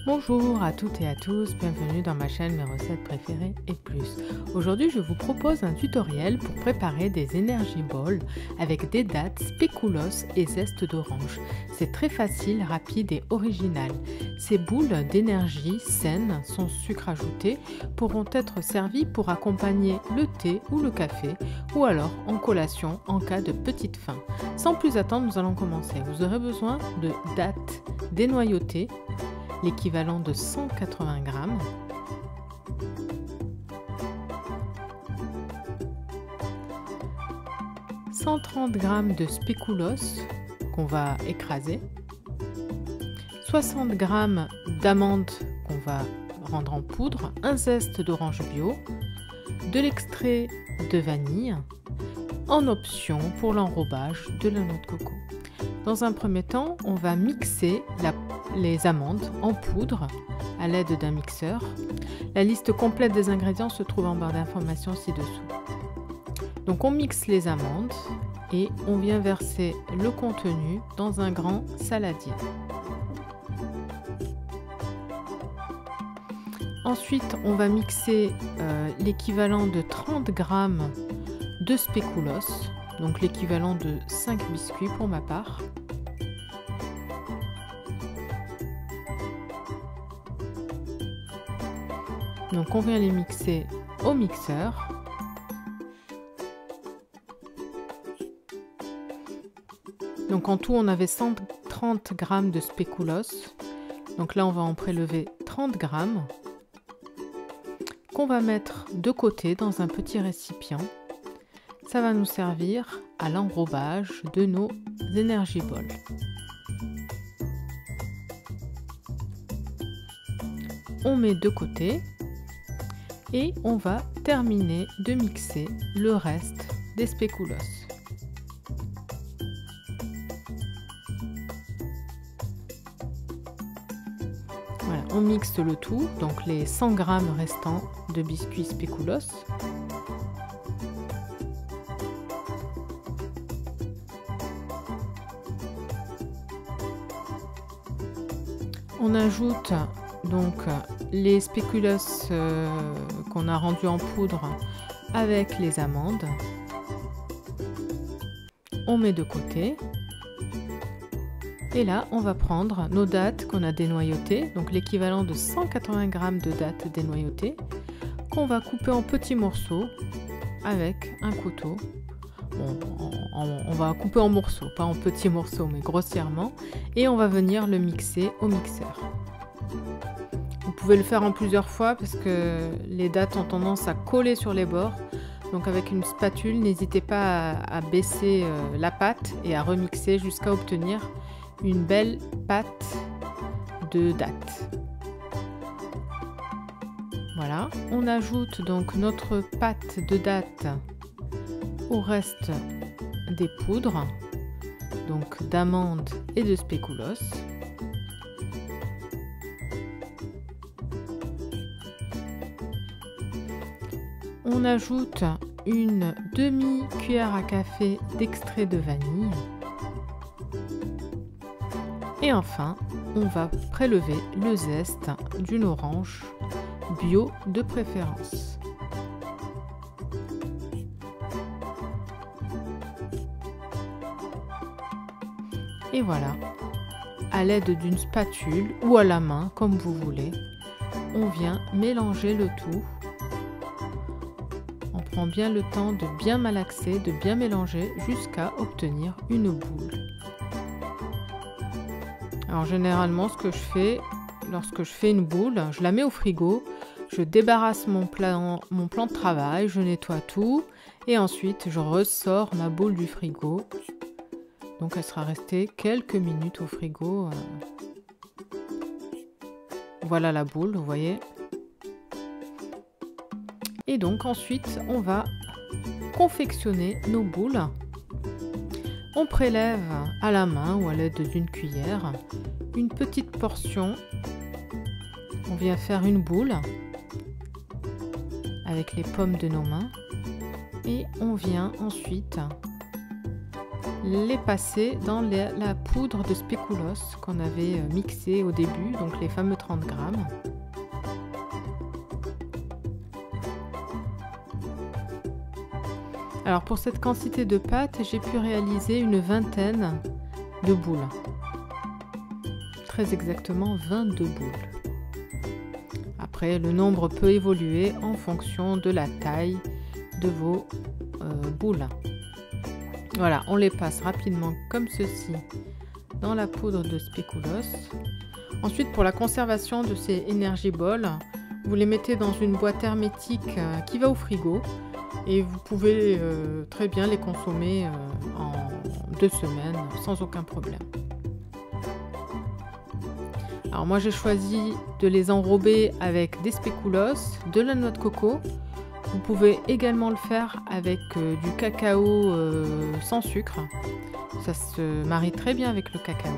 Bonjour à toutes et à tous, bienvenue dans ma chaîne Mes recettes préférées et plus. Aujourd'hui je vous propose un tutoriel pour préparer des energy balls avec des dattes, spéculoos et zeste d'orange. C'est très facile, rapide et original. Ces boules d'énergie saines, sans sucre ajouté, pourront être servies pour accompagner le thé ou le café ou alors en collation en cas de petite faim. Sans plus attendre, nous allons commencer. Vous aurez besoin de dattes dénoyautées, l'équivalent de 180 grammes, « 130 g de spéculoos qu'on va écraser, 60 g d'amandes qu'on va rendre en poudre, un zeste d'orange bio, de l'extrait de vanille, en option pour l'enrobage de la noix de coco. Dans un premier temps, on va mixer les amandes en poudre à l'aide d'un mixeur. La liste complète des ingrédients se trouve en barre d'informations ci-dessous. Donc on mixe les amandes et on vient verser le contenu dans un grand saladier. Ensuite, on va mixer l'équivalent de 30 g de spéculoos, donc l'équivalent de 5 biscuits pour ma part. Donc on vient les mixer au mixeur. Donc en tout on avait 130 g de spéculoos. Donc là on va en prélever 30 g qu'on va mettre de côté dans un petit récipient. Ça va nous servir à l'enrobage de nos energy balls. On met de côté et on va terminer de mixer le reste des spéculoos. Voilà, on mixe le tout, donc les 100 g restants de biscuits spéculoos. On ajoute donc les spéculoos qu'on a rendus en poudre avec les amandes. On met de côté. Et là, on va prendre nos dattes qu'on a dénoyautées, donc l'équivalent de 180 g de dattes dénoyautées, qu'on va couper en petits morceaux avec un couteau. Bon, on va couper en morceaux, pas en petits morceaux, mais grossièrement. Et on va venir le mixer au mixeur. Vous pouvez le faire en plusieurs fois parce que les dattes ont tendance à coller sur les bords. Donc avec une spatule, n'hésitez pas à baisser la pâte et à remixer jusqu'à obtenir une belle pâte de dattes. Voilà, on ajoute donc notre pâte de dattes au reste des poudres, donc d'amandes et de spéculoos. On ajoute une demi-cuillère à café d'extrait de vanille. Et enfin, on va prélever le zeste d'une orange bio de préférence. Et voilà, à l'aide d'une spatule ou à la main, comme vous voulez, on vient mélanger le tout. On prend bien le temps de bien malaxer, de bien mélanger jusqu'à obtenir une boule. Alors généralement, ce que je fais, lorsque je fais une boule, je la mets au frigo, je débarrasse mon plan de travail, je nettoie tout et ensuite je ressors ma boule du frigo. Donc elle sera restée quelques minutes au frigo. Voilà la boule, vous voyez. Et donc ensuite, on va confectionner nos boules. On prélève à la main ou à l'aide d'une cuillère une petite portion. On vient faire une boule avec les paumes de nos mains et on vient ensuite les passer dans la poudre de spéculoos qu'on avait mixée au début, donc les fameux 30 grammes. Alors pour cette quantité de pâte, j'ai pu réaliser une vingtaine de boules. Très exactement 22 boules. Après, le nombre peut évoluer en fonction de la taille de vos boules. Voilà, on les passe rapidement comme ceci dans la poudre de spéculoos. Ensuite, pour la conservation de ces Energy Balls, vous les mettez dans une boîte hermétique qui va au frigo et vous pouvez très bien les consommer en 2 semaines sans aucun problème. Alors moi j'ai choisi de les enrober avec des spéculoos, de la noix de coco. Vous pouvez également le faire avec du cacao sans sucre. Ça se marie très bien avec le cacao.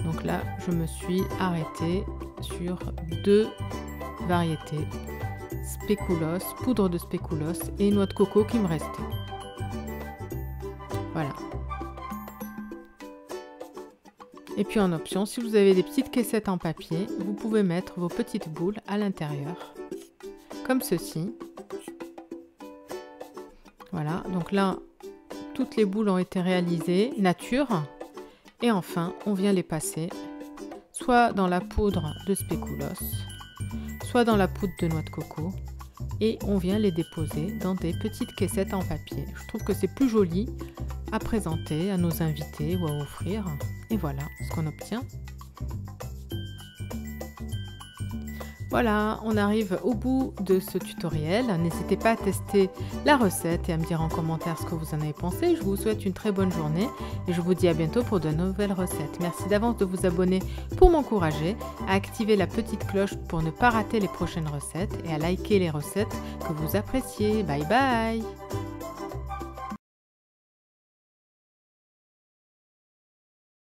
Donc là, je me suis arrêtée sur 2 variétés. Spéculoos, poudre de spéculoos et noix de coco qui me restait. Voilà. Et puis en option, si vous avez des petites caissettes en papier, vous pouvez mettre vos petites boules à l'intérieur. Comme ceci. Voilà, donc là, toutes les boules ont été réalisées, nature. Et enfin, on vient les passer soit dans la poudre de spéculoos, soit dans la poudre de noix de coco. Et on vient les déposer dans des petites caissettes en papier. Je trouve que c'est plus joli à présenter à nos invités ou à offrir. Et voilà ce qu'on obtient. Voilà, on arrive au bout de ce tutoriel. N'hésitez pas à tester la recette et à me dire en commentaire ce que vous en avez pensé. Je vous souhaite une très bonne journée et je vous dis à bientôt pour de nouvelles recettes. Merci d'avance de vous abonner pour m'encourager, à activer la petite cloche pour ne pas rater les prochaines recettes et à liker les recettes que vous appréciez. Bye bye!